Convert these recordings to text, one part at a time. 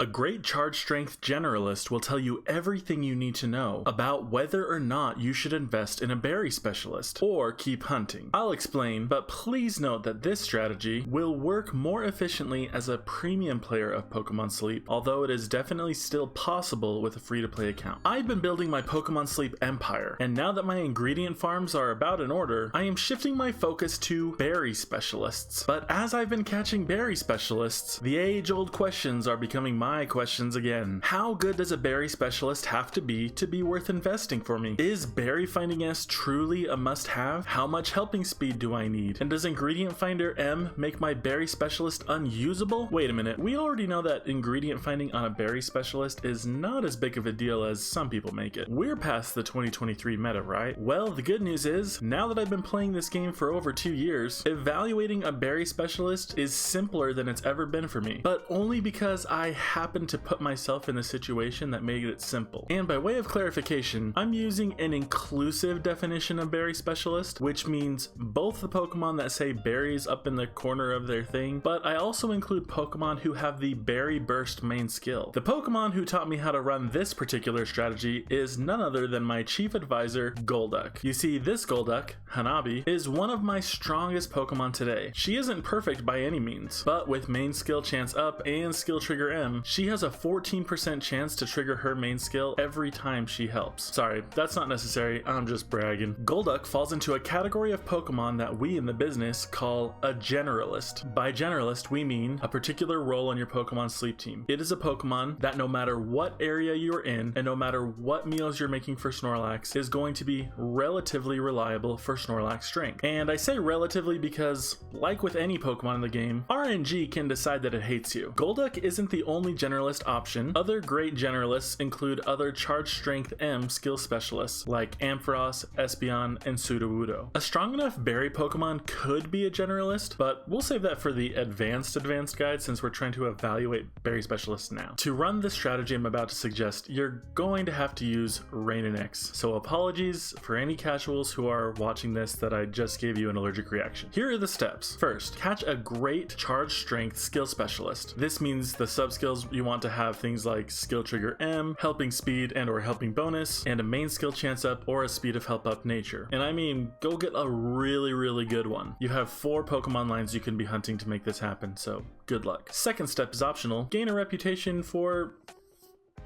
A great charge strength generalist will tell you everything you need to know about whether or not you should invest in a berry specialist or keep hunting. I'll explain, but please note that this strategy will work more efficiently as a premium player of Pokémon Sleep, although it is definitely still possible with a free-to-play account. I've been building my Pokémon Sleep empire, and now that my ingredient farms are about in order, I am shifting my focus to berry specialists. But as I've been catching berry specialists, the age-old questions are becoming my questions again. How good does a berry specialist have to be worth investing for me? Is berry finding S truly a must-have? How much helping speed do I need? And does ingredient finder M make my berry specialist unusable? Wait a minute, we already know that ingredient finding on a berry specialist is not as big of a deal as some people make it. We're past the 2023 meta, right? Well, the good news is, now that I've been playing this game for over 2 years, evaluating a berry specialist is simpler than it's ever been for me, but only because I happened to put myself in the situation that made it simple. And by way of clarification, I'm using an inclusive definition of berry specialist, which means both the Pokemon that say berries up in the corner of their thing, but I also include Pokemon who have the berry burst main skill. The Pokemon who taught me how to run this particular strategy is none other than my chief advisor, Golduck. You see, this Golduck, Hanabi, is one of my strongest Pokemon today. She isn't perfect by any means, but with main skill chance up and skill trigger M, she has a 14% chance to trigger her main skill every time she helps. Sorry, that's not necessary, I'm just bragging. Golduck falls into a category of Pokemon that we in the business call a generalist. By generalist, we mean a particular role on your Pokemon Sleep team. It is a Pokemon that no matter what area you're in, and no matter what meals you're making for Snorlax, is going to be relatively reliable for Snorlax Strength. And I say relatively because, like with any Pokemon in the game, RNG can decide that it hates you. Golduck isn't the only generalist option. Other great generalists include other charge strength M skill specialists like Ampharos, Espeon, and Sudowoodo. A strong enough berry Pokemon could be a generalist, but we'll save that for the advanced guide since we're trying to evaluate berry specialists now. To run the strategy I'm about to suggest, you're going to have to use RaenonX, so apologies for any casuals who are watching this that I just gave you an allergic reaction. Here are the steps. First, catch a great charge strength skill specialist. This means the sub skills you want to have things like skill trigger M, helping speed and or helping bonus, and a main skill chance up or a speed of help up nature. And I mean, go get a really good one. You have 4 Pokemon lines you can be hunting to make this happen, so good luck. Second step is optional. Gain a reputation for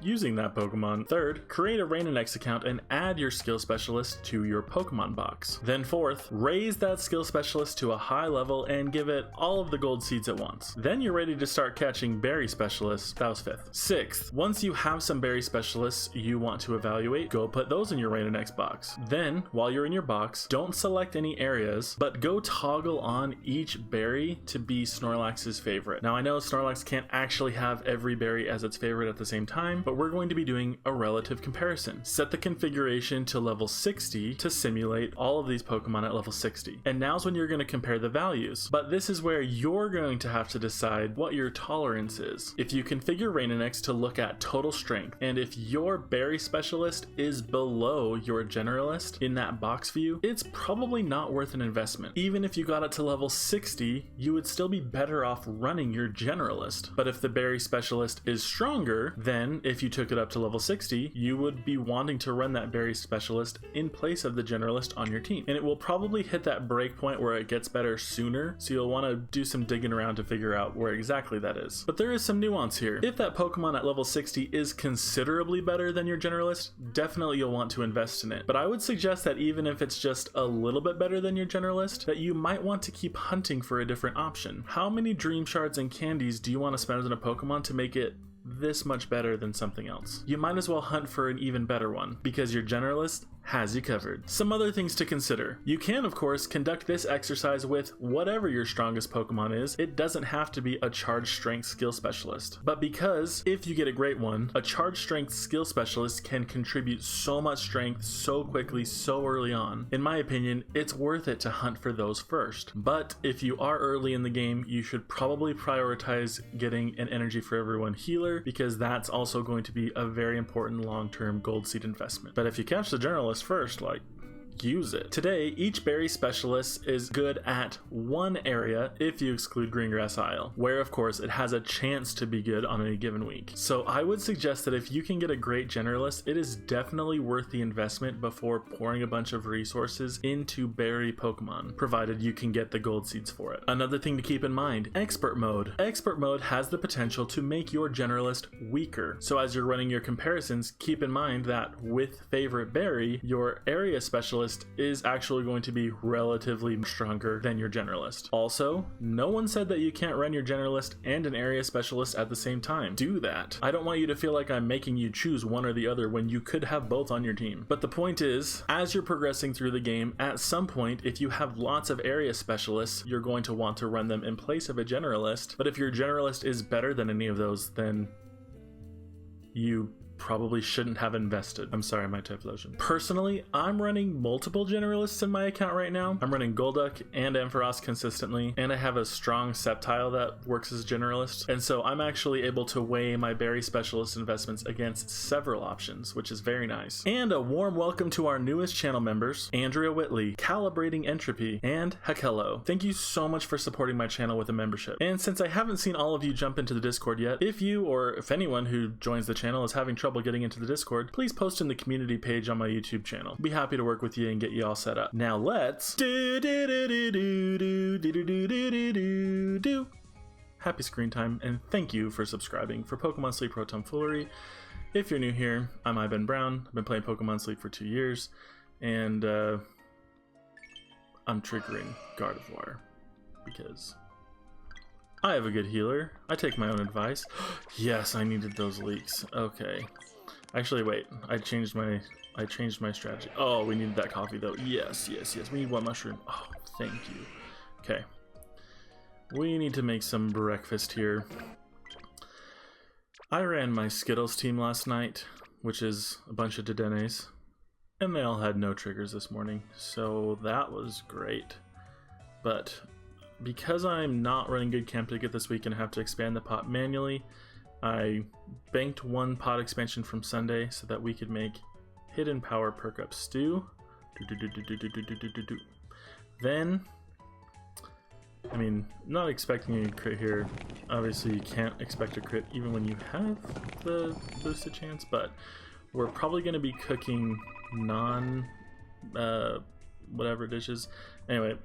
using that Pokemon. Third, create a RaenonX account and add your skill specialist to your Pokemon box. Then fourth, raise that skill specialist to a high level and give it all of the gold seeds at once. Then you're ready to start catching berry specialists. That was fifth. Sixth, once you have some berry specialists you want to evaluate, go put those in your RaenonX box. Then, while you're in your box, don't select any areas, but go toggle on each berry to be Snorlax's favorite. Now I know Snorlax can't actually have every berry as its favorite at the same time, but we're going to be doing a relative comparison. Set the configuration to level 60 to simulate all of these Pokemon at level 60. And now's when you're going to compare the values. But this is where you're going to have to decide what your tolerance is. If you configure RaenonX to look at total strength, and if your berry specialist is below your generalist in that box view, it's probably not worth an investment. Even if you got it to level 60, you would still be better off running your generalist. But if the berry specialist is stronger, then if you took it up to level 60, you would be wanting to run that berry specialist in place of the generalist on your team. And it will probably hit that breakpoint where it gets better sooner, so you'll want to do some digging around to figure out where exactly that is. But there is some nuance here. If that Pokemon at level 60 is considerably better than your generalist, definitely you'll want to invest in it. But I would suggest that even if it's just a little bit better than your generalist, that you might want to keep hunting for a different option. How many dream shards and candies do you want to spend on a Pokemon to make it this much better than something else? You might as well hunt for an even better one, because your generalist has you covered. Some other things to consider. You can, of course, conduct this exercise with whatever your strongest Pokemon is. It doesn't have to be a charge strength skill specialist. But because, if you get a great one, a charge strength skill specialist can contribute so much strength so quickly, so early on, in my opinion, it's worth it to hunt for those first. But if you are early in the game, you should probably prioritize getting an Energy for Everyone healer, because that's also going to be a very important long-term gold seed investment. But if you catch the generalist first, like, use it. Today, each berry specialist is good at one area if you exclude Greengrass Isle, where of course it has a chance to be good on any given week. So I would suggest that if you can get a great generalist, it is definitely worth the investment before pouring a bunch of resources into berry Pokemon, provided you can get the gold seeds for it. Another thing to keep in mind, expert mode. Expert mode has the potential to make your generalist weaker. So as you're running your comparisons, keep in mind that with favorite berry, your area specialist is actually going to be relatively stronger than your generalist. Also, no one said that you can't run your generalist and an area specialist at the same time. Do that. I don't want you to feel like I'm making you choose one or the other when you could have both on your team. But the point is, as you're progressing through the game, at some point, if you have lots of area specialists, you're going to want to run them in place of a generalist. But if your generalist is better than any of those, then you probably shouldn't have invested. I'm sorry, my Typhlosion. Personally, I'm running multiple generalists in my account right now. I'm running Golduck and Ampharos consistently, and I have a strong Sceptile that works as a generalist, and so I'm actually able to weigh my berry specialist investments against several options, which is very nice. And a warm welcome to our newest channel members, Andrea Whitley, Calibrating Entropy, and Hakello. Thank you so much for supporting my channel with a membership. And since I haven't seen all of you jump into the Discord yet, if you or if anyone who joins the channel is having trouble getting into the Discord, please post in the community page on my YouTube channel. Be happy to work with you and get you all set up. Now let's happy screen time, and thank you for subscribing for Pokemon Sleep Rotomfoolery. If you're new here, I'm Ivan Brown. I've been playing Pokemon Sleep for 2 years, and I'm triggering Gardevoir because I have a good healer. I take my own advice. Yes, I needed those leaks. Okay. Actually, wait. I changed my strategy. Oh, we needed that coffee though. Yes. We need one mushroom. Oh, thank you. Okay. We need to make some breakfast here. I ran my Skittles team last night, which is a bunch of Dedenes, and they all had no triggers this morning, so that was great. But because I'm not running good camp ticket this week and have to expand the pot manually, I banked one pot expansion from Sunday so that we could make Hidden Power perk up Stew. Then, I mean, not expecting a crit here. Obviously, you can't expect a crit even when you have the boosted chance, but we're probably going to be cooking whatever dishes. Anyway,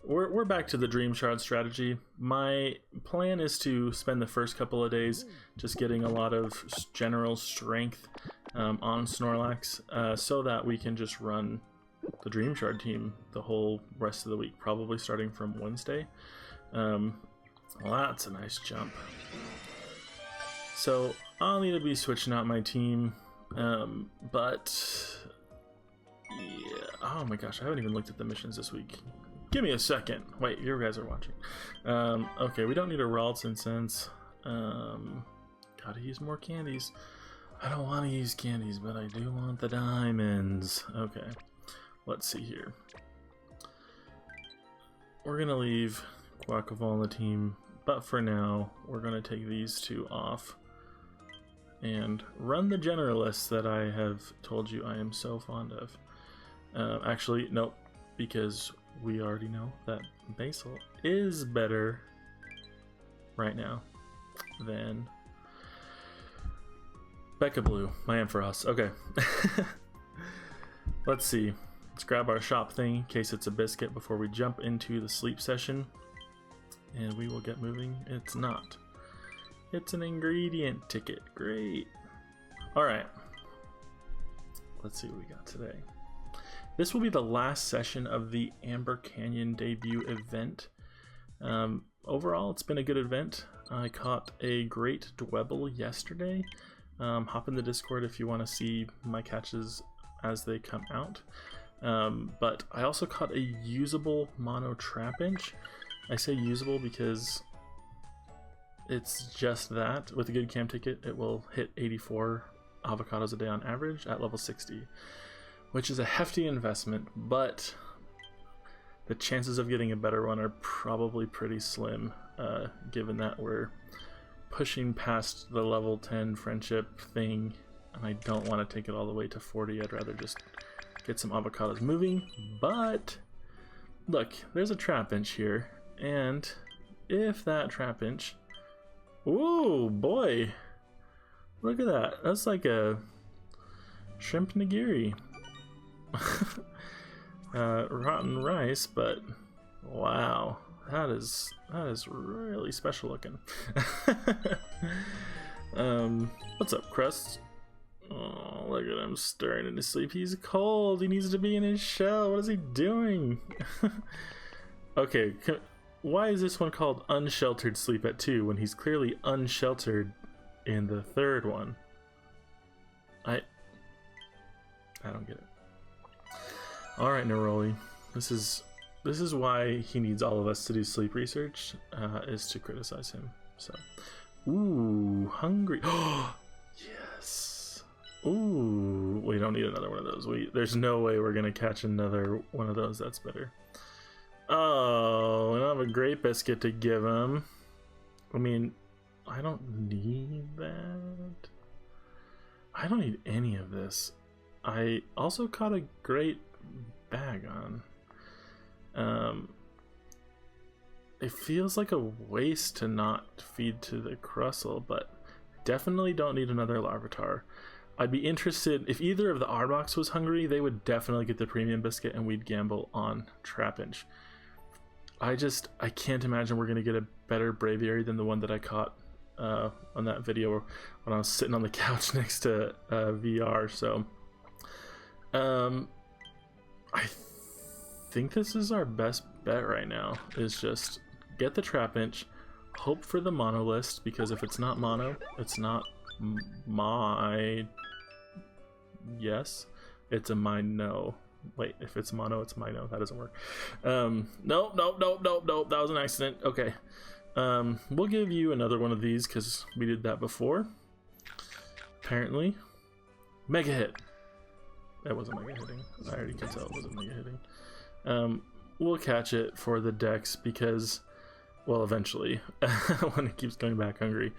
we're back to the Dream Shard strategy. My plan is to spend the first couple of days just getting a lot of general strength on Snorlax so that we can just run the Dream Shard team the whole rest of the week, probably starting from Wednesday. Well, that's a nice jump. So I'll need to be switching out my team, but yeah. Oh my gosh, I haven't even looked at the missions this week. Give me a second. Wait, you guys are watching. Okay, we don't need a Ralston since. Gotta use more candies. I don't want to use candies, but I do want the diamonds. Okay, let's see here. We're gonna leave Quackleval on the team, but for now, we're gonna take these two off and run the generalists that I have told you I am so fond of. Actually, nope, because we already know that Basil is better right now than Becca Blue, my Ampharos. Okay. Let's see. Let's grab our shop thing in case it's a biscuit before we jump into the sleep session. And we will get moving. It's not. It's an ingredient ticket. Great. Alright. Let's see what we got today. This will be the last session of the Amber Canyon debut event. Overall, it's been a good event. I caught a great Dwebble yesterday. Hop in the Discord if you want to see my catches as they come out. But I also caught a usable mono Trapinch. I say usable because it's just that. With a good camp ticket, it will hit 84 avocados a day on average at level 60. Which is a hefty investment, but the chances of getting a better one are probably pretty slim, given that we're pushing past the level 10 friendship thing, and I don't want to take it all the way to 40. I'd rather just get some avocados moving. But look, there's a trapinch here, and if that trapinch, ooh boy, look at that. That's like a shrimp nigiri. Rotten rice, but wow, that is really special looking. What's up, Crust? Oh, look at him stirring in his sleep. He's cold. He needs to be in his shell. What is he doing? Okay, why is this one called Unsheltered Sleep at 2 when he's clearly unsheltered in the third one? I don't get it. All right, Neroli. This is why he needs all of us to do sleep research, is to criticize him. So, ooh, hungry. Oh, yes. Ooh, we don't need another one of those. There's no way we're gonna catch another one of those. That's better. Oh, I don't have a great biscuit to give him. I mean, I don't need that. I don't need any of this. I also caught a great bag on. It feels like a waste to not feed to the Crustle, but definitely don't need another Larvitar. I'd be interested if either of the Arbok was hungry. They would definitely get the premium biscuit, and we'd gamble on Trapinch. I can't imagine we're gonna get a better Braviary than the one that I caught on that video when I was sitting on the couch next to VR. So I think this is our best bet right now, is just get the Trapinch, hope for the mono list, because if it's not mono, it's not my yes, it's a my no. Wait, if it's mono, it's my no. That doesn't work. Nope, that was an accident. Okay, we'll give you another one of these because we did that before, apparently. Mega hit. That wasn't mega hitting. I already could tell it wasn't mega hitting. We'll catch it for the Dex because, well, eventually, when it keeps going back hungry.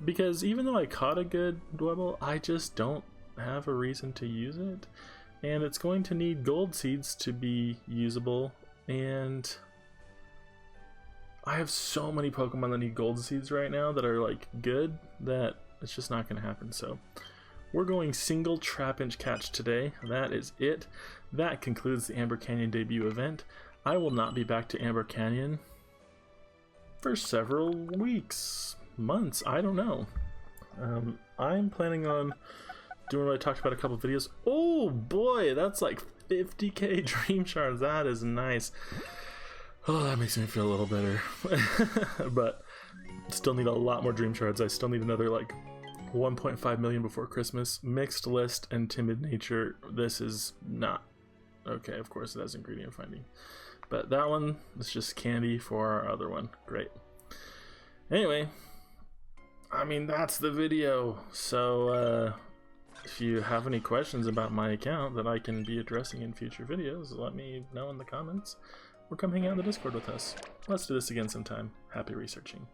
Because even though I caught a good Dwebble, I just don't have a reason to use it. And it's going to need gold seeds to be usable. And I have so many Pokemon that need gold seeds right now that are like good that it's just not going to happen. So we're going single Trapinch catch today. That is it. That concludes the Amber Canyon debut event. I will not be back to Amber Canyon for several weeks, months, I don't know. I'm planning on doing what I talked about a couple videos. Oh boy, that's like 50k Dream Shards. That is nice. Oh, that makes me feel a little better. But still need a lot more Dream Shards. I still need another like 1.5 million before Christmas. Mixed List and Timid Nature. This is not okay. Of course it has ingredient finding, but that one is just candy for our other one. Great. Anyway, I mean, that's the video. So if you have any questions about my account that I can be addressing in future videos, let me know in the comments, or come hang out in the Discord with us. Let's do this again sometime. Happy researching.